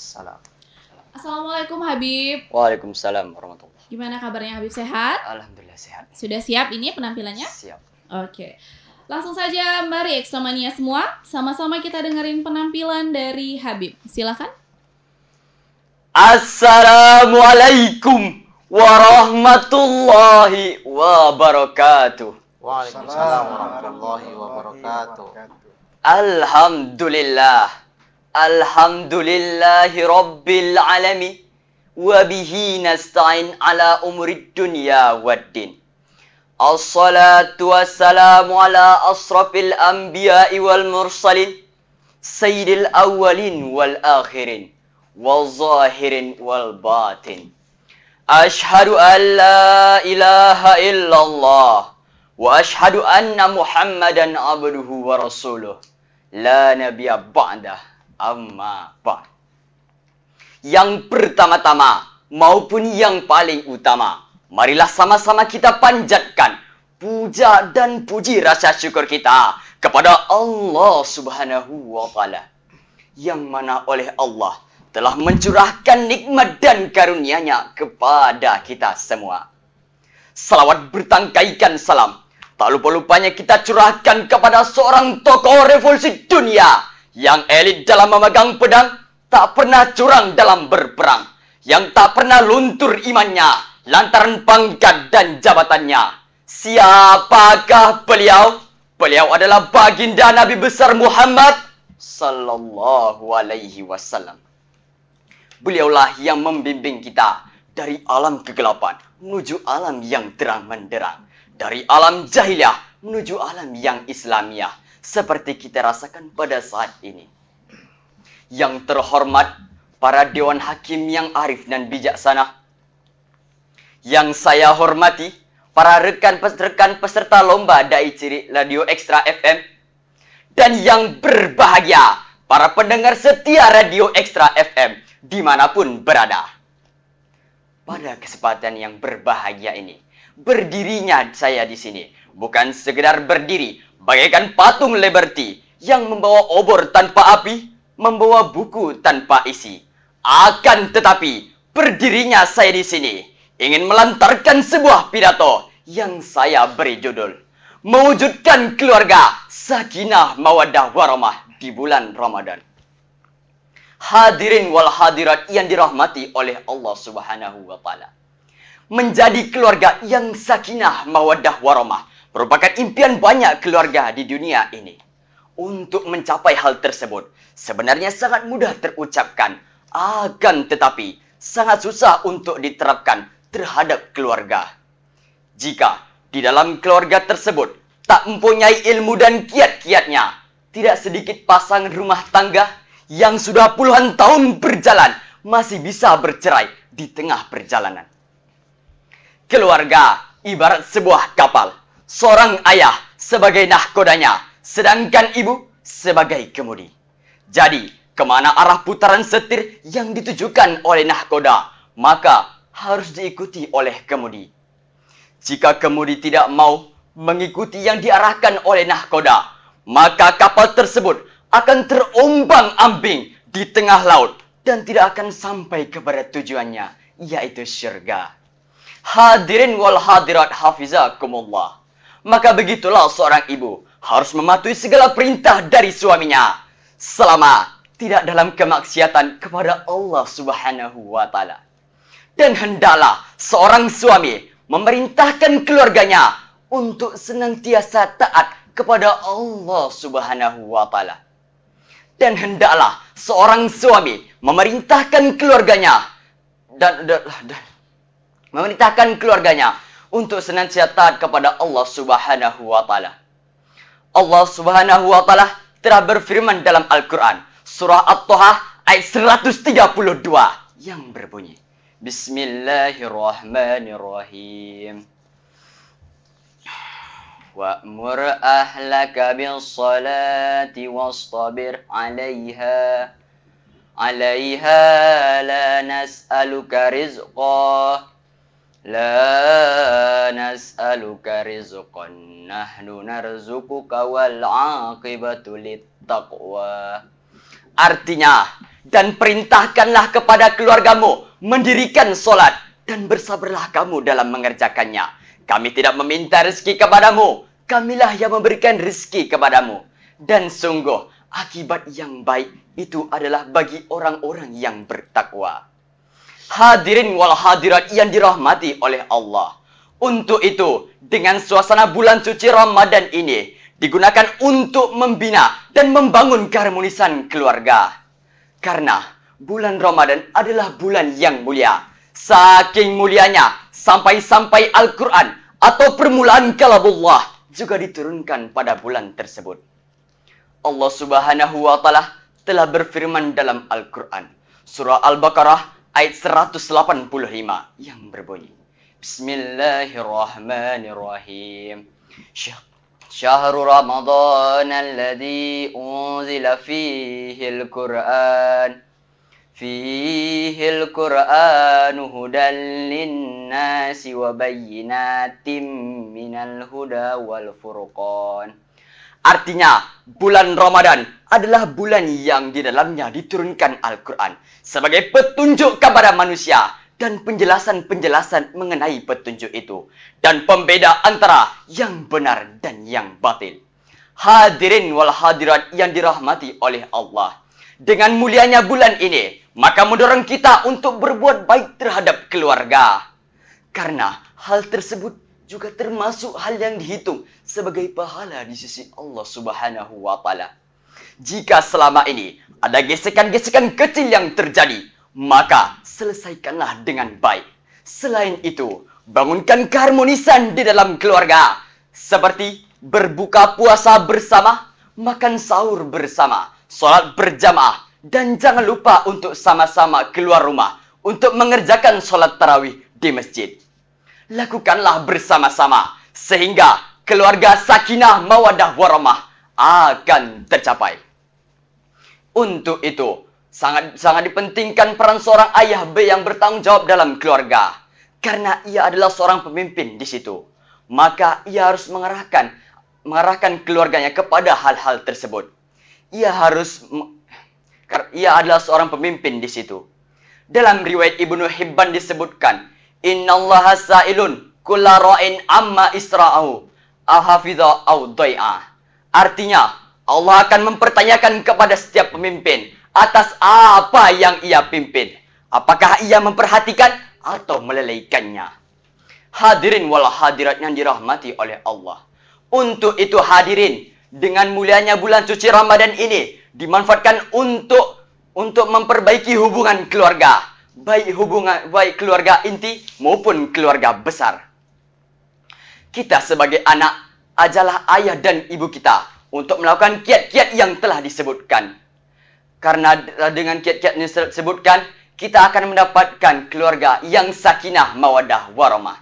Salam. Assalamualaikum Habib. Waalaikumsalam warahmatullahi. Gimana kabarnya Habib, sehat? Alhamdulillah sehat. Sudah siap ini penampilannya? Siap. Oke. Langsung saja mari Extomania semua, sama-sama kita dengerin penampilan dari Habib. Silakan. Assalamualaikum warahmatullahi wabarakatuh. Waalaikumsalam warahmatullahi wabarakatuh. Alhamdulillah. Alhamdulillahi rabbil alamin. Wabihi nasta'in ala umurid dunya waddin. Assalatu wassalamu ala asrafil anbiya'i wal mursalin. Sayyidil awwalin wal akhirin. Wal zahirin wal batin. Ashhadu an la ilaha illallah. Wa ashhadu anna muhammadan abduhu wa rasuluh. La nabiyya ba'dah. Amma ba'd. Yang pertama-tama maupun yang paling utama, marilah sama-sama kita panjatkan puja dan puji rasa syukur kita kepada Allah Subhanahu wa Ta'ala, yang mana oleh Allah telah mencurahkan nikmat dan karunia-Nya kepada kita semua. Salawat bertangkaikan salam tak lupa-lupanya kita curahkan kepada seorang tokoh revolusi dunia yang elit dalam memegang pedang, tak pernah curang dalam berperang, yang tak pernah luntur imannya lantaran pangkat dan jabatannya. Siapakah beliau? Beliau adalah baginda Nabi besar Muhammad sallallahu alaihi wasallam. Beliaulah yang membimbing kita dari alam kegelapan menuju alam yang terang menderang, dari alam jahiliyah menuju alam yang Islamiyah, seperti kita rasakan pada saat ini. Yang terhormat para dewan hakim yang arif dan bijaksana, yang saya hormati para rekan peserta lomba Dai Ciri Radio Extra FM, dan yang berbahagia para pendengar setia Radio Extra FM dimanapun berada. Pada kesempatan yang berbahagia ini, berdirinya saya di sini bukan sekedar berdiri bagaikan patung Liberty yang membawa obor tanpa api, membawa buku tanpa isi. Akan tetapi, berdirinya saya di sini ingin melantarkan sebuah pidato yang saya beri judul Mewujudkan Keluarga Sakinah Mawaddah Warahmah di bulan Ramadan. Hadirin wal hadirat yang dirahmati oleh Allah Subhanahu wa Ta'ala, menjadi keluarga yang sakinah mawaddah warahmah merupakan impian banyak keluarga di dunia ini. Untuk mencapai hal tersebut sebenarnya sangat mudah terucapkan, akan tetapi sangat susah untuk diterapkan terhadap keluarga. Jika di dalam keluarga tersebut tak mempunyai ilmu dan kiat-kiatnya, tidak sedikit pasangan rumah tangga yang sudah puluhan tahun berjalan masih bisa bercerai di tengah perjalanan. Keluarga ibarat sebuah kapal, seorang ayah sebagai nahkodanya, sedangkan ibu sebagai kemudi. Jadi, kemana arah putaran setir yang ditujukan oleh nahkoda, maka harus diikuti oleh kemudi. Jika kemudi tidak mau mengikuti yang diarahkan oleh nahkoda, maka kapal tersebut akan terombang-ambing di tengah laut dan tidak akan sampai kepada tujuannya, yaitu syurga. Hadirin wal hadirat hafizakumullah. Maka begitulah seorang ibu harus mematuhi segala perintah dari suaminya selama tidak dalam kemaksiatan kepada Allah Subhanahu wa Ta'ala. Dan hendaklah seorang suami memerintahkan keluarganya untuk senantiasa taat kepada Allah Subhanahu wa Ta'ala. Dan hendaklah seorang suami memerintahkan keluarganya untuk senantiasa taat kepada Allah Subhanahu wa Ta'ala. Allah Subhanahu wa Ta'ala telah berfirman dalam Al-Quran, surah At-Taha ayat 132 yang berbunyi, Bismillahirrahmanirrahim. Wa'mur ahlaka bis-salati wastabir 'alaiha la nas'aluka rizqa nahnu narzuquka wal 'aqibatu littaqwa. Artinya, Dan perintahkanlah kepada keluargamu mendirikan solat, dan bersabarlah kamu dalam mengerjakannya. Kami tidak meminta rezeki kepadamu, kamilah yang memberikan rezeki kepadamu. Dan sungguh akibat yang baik itu adalah bagi orang-orang yang bertakwa. Hadirin wal hadirat yang dirahmati oleh Allah. Untuk itu, dengan suasana bulan suci Ramadan ini digunakan untuk membina dan membangun keharmonisan keluarga. Karena bulan Ramadan adalah bulan yang mulia. Saking mulianya, sampai-sampai Al-Quran atau permulaan kalamullah juga diturunkan pada bulan tersebut. Allah Subhanahu wa Ta'ala telah berfirman dalam Al-Quran, surah Al-Baqarah ayat 185 yang berbunyi, Bismillahirrahmanirrahim. Syahrul Ramadan alladzi unzila fihil Qur'an. Fihil Qur'anu hudan linnasi wa bayyinatin minal huda wal furqan. Artinya, bulan Ramadan adalah bulan yang di dalamnya diturunkan Al-Quran sebagai petunjuk kepada manusia dan penjelasan-penjelasan mengenai petunjuk itu dan pembeda antara yang benar dan yang batil. Hadirin wal hadirat yang dirahmati oleh Allah. Dengan mulianya bulan ini, maka mendorong kita untuk berbuat baik terhadap keluarga. Karena hal tersebut juga termasuk hal yang dihitung sebagai pahala di sisi Allah Subhanahu wa Ta'ala. Jika selama ini ada gesekan-gesekan kecil yang terjadi, maka selesaikanlah dengan baik. Selain itu, bangunkan keharmonisan di dalam keluarga, seperti berbuka puasa bersama, makan sahur bersama, sholat berjamaah, dan jangan lupa untuk sama-sama keluar rumah untuk mengerjakan sholat tarawih di masjid. Lakukanlah bersama-sama sehingga keluarga sakinah mawaddah warahmah akan tercapai. Untuk itu, sangat dipentingkan peran seorang ayah yang bertanggung jawab dalam keluarga. Karena ia adalah seorang pemimpin di situ. Maka ia harus mengarahkan keluarganya kepada hal-hal tersebut. Ia adalah seorang pemimpin di situ. Dalam riwayat Ibnu Hibban disebutkan, Innallaha sa'ilun kulla ra'in amma isra'ahu ahafidha au doi'ah. Artinya, Allah akan mempertanyakan kepada setiap pemimpin atas apa yang ia pimpin. Apakah ia memperhatikan atau melalaikannya. Hadirin wal hadirat yang dirahmati oleh Allah. Untuk itu hadirin, dengan mulianya bulan suci Ramadan ini dimanfaatkan untuk memperbaiki hubungan keluarga. Baik keluarga inti maupun keluarga besar. Kita sebagai anak, ajarlah ayah dan ibu kita untuk melakukan kiat-kiat yang telah disebutkan. Karena dengan kiat-kiat yang disebutkan, kita akan mendapatkan keluarga yang sakinah mawaddah warahmah.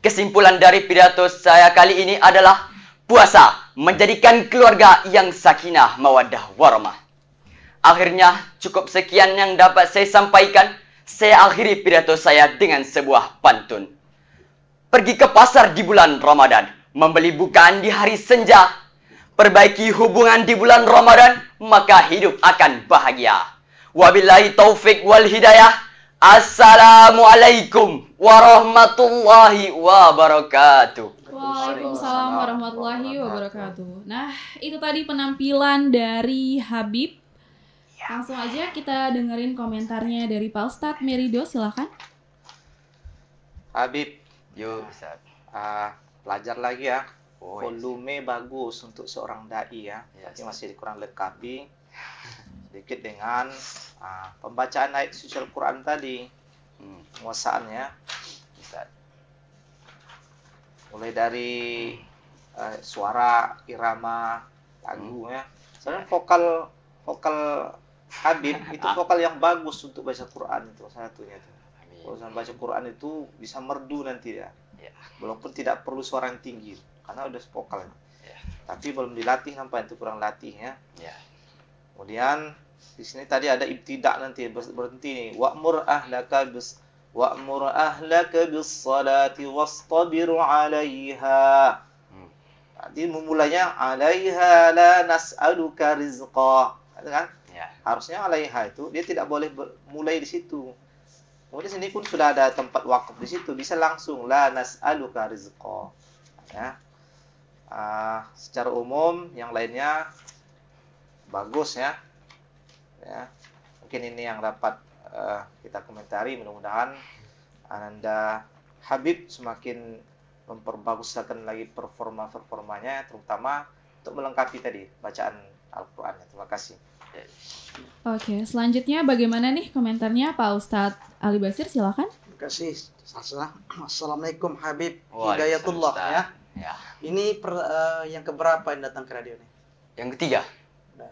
Kesimpulan dari pidato saya kali ini adalah puasa menjadikan keluarga yang sakinah mawaddah warahmah. Akhirnya, cukup sekian yang dapat saya sampaikan. Saya akhiri pidato saya dengan sebuah pantun. Pergi ke pasar di bulan Ramadan, membeli bukaan di hari senja. Perbaiki hubungan di bulan Ramadan, maka hidup akan bahagia. Wabillahi taufik wal hidayah. Assalamualaikum warahmatullahi wabarakatuh. Waalaikumsalam warahmatullahi wabarakatuh. Nah, itu tadi penampilan dari Habib. Langsung aja kita dengerin komentarnya dari Pak Ustadz Merido, silakan. Habib, Yo, Ustaz. belajar lagi ya. Oh, Volume bagus untuk seorang dai ya. Yes. Tapi masih kurang lengkapi sedikit dengan pembacaan ayat suci Al-Quran tadi. Penguasaannya. Ustaz. Mulai dari suara, irama, lagu ya. Sebenarnya vokal Habib itu vokal yang bagus untuk baca Quran itu satunya itu. Kalau baca Quran itu bisa merdu nanti ya. Walaupun tidak perlu suara yang tinggi karena udah vokal. Tapi belum dilatih nampak itu kurang latih ya. Kemudian di sini tadi ada ibtidak nanti berhenti nih. Wa'mur ahlaka bis salati wastabir 'alaiha. Nanti memulainya 'alaiha la nas'aluka rizqa. Kan? Ya. Harusnya alaiha itu dia tidak boleh mulai di situ. Kemudian sini pun sudah ada tempat wakaf di situ, bisa langsung la nas'aluka rizqa. Ya. Secara umum yang lainnya bagus ya. Ya. Mungkin ini yang dapat kita komentari, mudah-mudahan Ananda Habib semakin memperbaguskan lagi performanya, terutama untuk melengkapi tadi bacaan Al-Quran. Terima kasih. Oke, selanjutnya bagaimana nih komentarnya Pak Ustadz Ali Basir, silakan. Terima kasih. Assalamualaikum Habib Waalaikumsalam. Hidayatullah ya. Ya. Ini yang keberapa yang datang ke radio ini? Yang ketiga?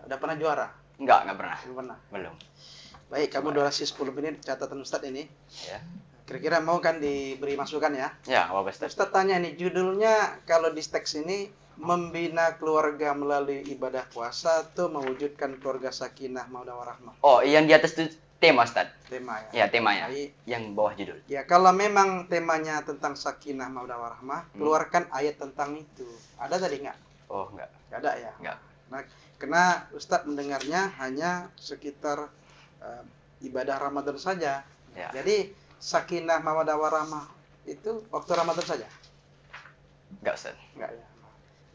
Udah pernah juara? Enggak pernah. Belum pernah. Belum. Baik, kamu durasi 10 menit catatan Ustadz ini. Ya. Kira-kira mau kan diberi masukan ya? Ya, apa Ustaz? Ustadz tanya nih, judulnya kalau di teks ini membina keluarga melalui ibadah puasa atau mewujudkan keluarga sakinah mawaddah warahmah. Oh, yang di atas itu tema Ustaz. Tema ya. Ya, temanya. Baik. Yang bawah judul. Ya, kalau memang temanya tentang sakinah mawaddah warahmah, keluarkan ayat tentang itu. Ada tadi nggak? Oh, enggak. Nggak ada ya? Enggak. Nah, karena Ustadz mendengarnya hanya sekitar ibadah Ramadan saja. Ya. Jadi sakinah mawaddah warahmah itu waktu Ramadan saja? Enggak, Ustaz. Enggak ya.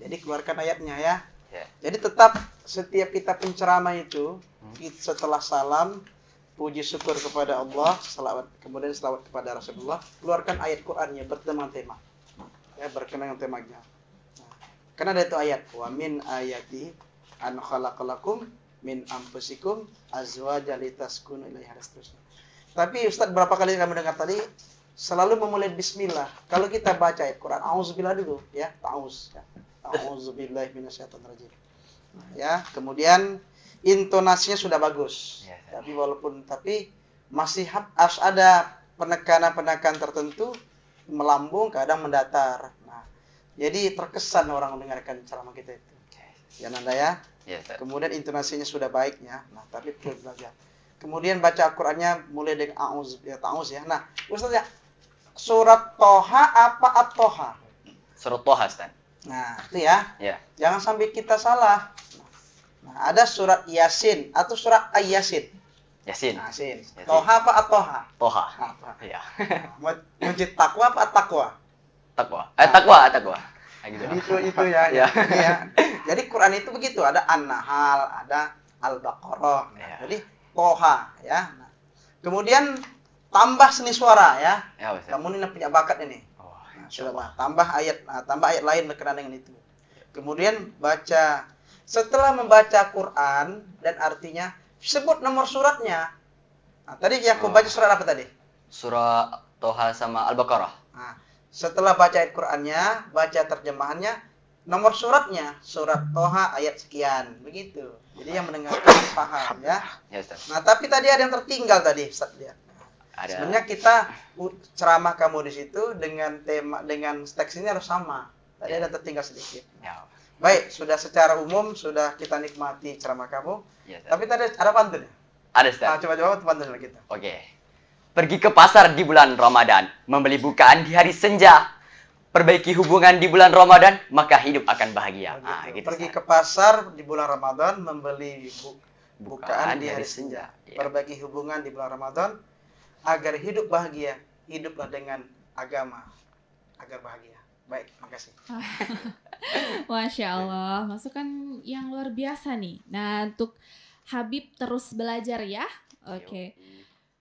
Jadi keluarkan ayatnya ya. Ya. Jadi tetap setiap kita penceramah itu setelah salam puji syukur kepada Allah, kemudian selawat kepada Rasulullah, keluarkan ayat Qur'annya bertema-tema. Ya, berkenaan dengan temanya. Nah, karena ada itu ayat wa min ayati an khalaqalakum min anfusikum azwajan litaskunu ilaiha dan seterusnya. Tapi Ustaz berapa kali kami dengar tadi selalu memulai bismillah. Kalau kita baca ayat Quran, auzubillah dulu ya, ta'awuz ya. A'udzubillahi minasyaitonirrajim. Nah, ya, kemudian intonasinya sudah bagus. Ya. Tapi masih harus ada penekanan-penekanan tertentu, melambung kadang mendatar. Nah, jadi terkesan orang mendengarkan ceramah kita itu. Ya Nanda ya. Ya, Ustaz. Kemudian intonasinya sudah baik ya. Nah, tapi perlu belajar. Kemudian baca Al-Qur'annya mulai dengan a'uz ya, ta'awuz ya. Nah, Ustaz ya, surat Toha apa At-Toha? Surat Toha, Ustaz. Nah, itu ya. Ya. Jangan sampai kita salah. Nah, ada surat Yasin atau surat Ay-Yasin. Yasin. Yasin. Yasin. Toha apa At-Toha? Toha. Nah, Toha. Ya. Wujud takwa apa At-Taqwa? Takwa. Takwa. Nah, gitu. Itu ya. Ya. Ya. Jadi Quran itu begitu, ada An-Nahl, ada Al-Baqarah. Nah, Ya. jadi Toha ya. Nah, kemudian tambah seni suara ya. Ya, Ustaz. Kamu ini punya bakat ini. Oh, Nah, insyaallah. sudah tambah ayat lain berkenaan dengan itu. Kemudian baca, setelah membaca Quran dan artinya sebut nomor suratnya. Nah, tadi yang aku baca surat apa tadi? Surah Toha sama Al-Baqarah. Nah, setelah baca ayat Qurannya, baca terjemahannya, nomor suratnya, surat Toha ayat sekian, begitu. Jadi yang mendengarkan paham ya. Ya, Ustaz. Nah, tapi tadi ada yang tertinggal tadi, Ustaz lihat. Ada. Sebenarnya kita ceramah kamu di situ dengan dengan teks ini harus sama. Tadi ada tertinggal sedikit. Ya. Baik, sudah secara umum sudah kita nikmati ceramah kamu. Ya, Ustaz. Tapi tadi ada pantun. Ada, Ustaz. Nah, coba pantun sama kita. Oke. Pergi ke pasar di bulan Ramadan, membeli bukaan di hari senja. Perbaiki hubungan di bulan Ramadan, maka hidup akan bahagia. Gitu. Pergi Ustaz. ke pasar di bulan Ramadan membeli bukaan di hari senja. Ya. Perbaiki hubungan di bulan Ramadan agar hidup bahagia. Hiduplah dengan agama agar bahagia. Baik, makasih. Masya Allah, masukan yang luar biasa nih. Nah, untuk Habib terus belajar ya. Oke.